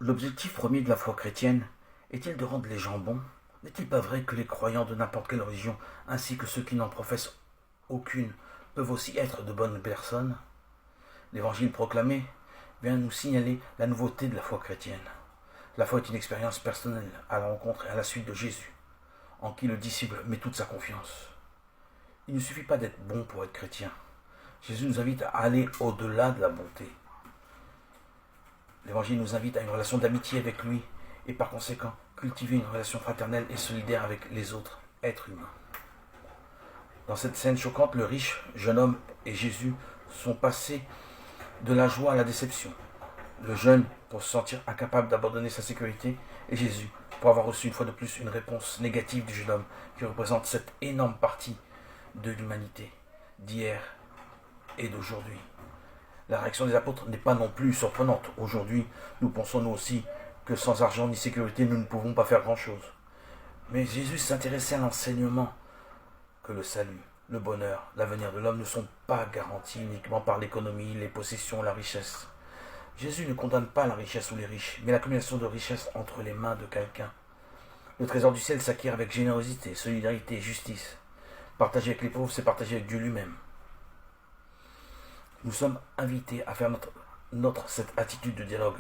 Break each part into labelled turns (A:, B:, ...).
A: L'objectif premier de la foi chrétienne est-il de rendre les gens bons? N'est-il pas vrai que les croyants de n'importe quelle religion, ainsi que ceux qui n'en professent aucune, peuvent aussi être de bonnes personnes? L'évangile proclamé vient nous signaler la nouveauté de la foi chrétienne. La foi est une expérience personnelle à la rencontre et à la suite de Jésus, en qui le disciple met toute sa confiance. Il ne suffit pas d'être bon pour être chrétien. Jésus nous invite à aller au-delà de la bonté. L'Évangile nous invite à une relation d'amitié avec lui et par conséquent cultiver une relation fraternelle et solidaire avec les autres êtres humains. Dans cette scène choquante, le riche jeune homme et Jésus sont passés de la joie à la déception. Le jeune pour se sentir incapable d'abandonner sa sécurité et Jésus pour avoir reçu une fois de plus une réponse négative du jeune homme qui représente cette énorme partie de l'humanité d'hier et d'aujourd'hui. La réaction des apôtres n'est pas non plus surprenante. Aujourd'hui, nous pensons nous aussi que sans argent ni sécurité, nous ne pouvons pas faire grand-chose. Mais Jésus s'intéressait à l'enseignement que le salut, le bonheur, l'avenir de l'homme ne sont pas garantis uniquement par l'économie, les possessions, la richesse. Jésus ne condamne pas la richesse ou les riches, mais l'accumulation de richesses entre les mains de quelqu'un. Le trésor du ciel s'acquiert avec générosité, solidarité et justice. Partager avec les pauvres, c'est partager avec Dieu lui-même. Nous sommes invités à faire cette attitude de dialogue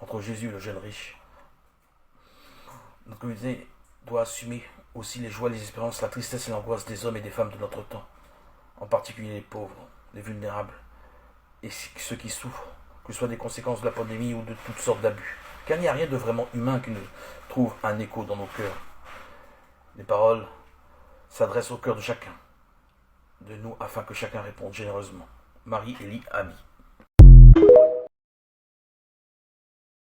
A: entre Jésus et le jeune riche. Notre communauté doit assumer aussi les joies, les espérances, la tristesse et l'angoisse des hommes et des femmes de notre temps, en particulier les pauvres, les vulnérables et ceux qui souffrent, que ce soit des conséquences de la pandémie ou de toutes sortes d'abus. Car il n'y a rien de vraiment humain qui ne trouve un écho dans nos cœurs. Les paroles s'adressent au cœur de chacun, de nous, afin que chacun réponde généreusement. Marie-Élie Ami.